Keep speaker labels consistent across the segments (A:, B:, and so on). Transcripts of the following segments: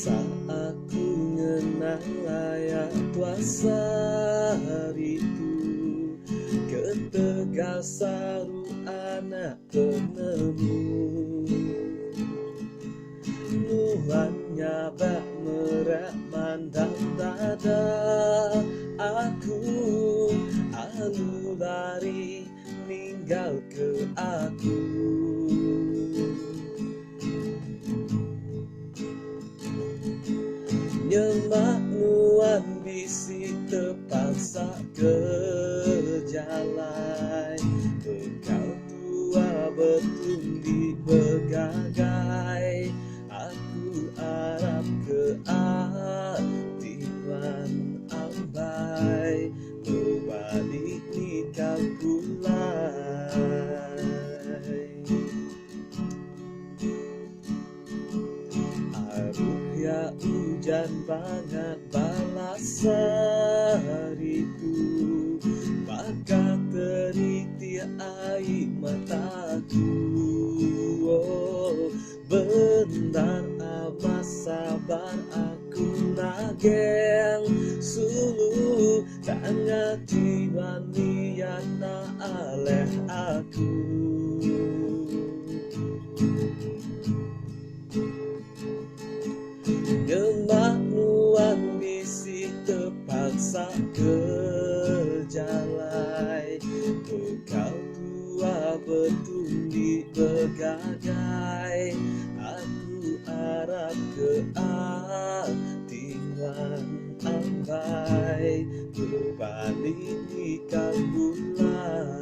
A: Saat ku ngenang layak tuasa itu, ketegasan anak penemu nuannya bak merak mandang dada aku, alu lari ninggal ke aku. Nyemak nuan bisi terpaksa ke jalan, engkau tua bertundi bergagai. Aku harap ke Tuhan ambai, berbalik nikah pulai. Aruh ya hujan banget balas hariku, maka teriti air mataku. Oh, bentar amat sabar aku nageng sulu, tak ngerti maniana aleh aku. Nyemak nuan bisi terpaksa ke jalan, engkau tua bertundi bergagai. Aku harap ke Tuhan ambai, berbalik nikah pulai.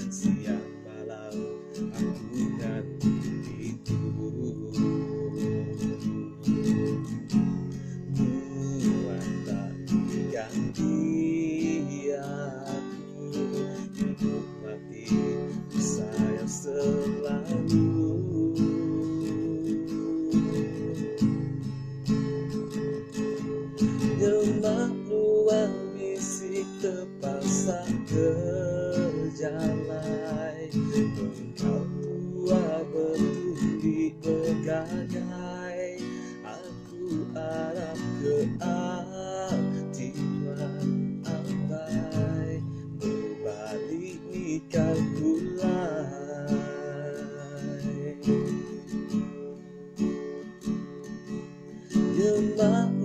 A: Siang malam aku nanti itu, nuan tak diganti aku, hidup mati sayang selalu. Nyemak nuan bisi terpaksa ke jalan, engkau tua bertundi bergagai. Aku harap ke Tuhan ambai, berbalik nikah pulai. Nyemak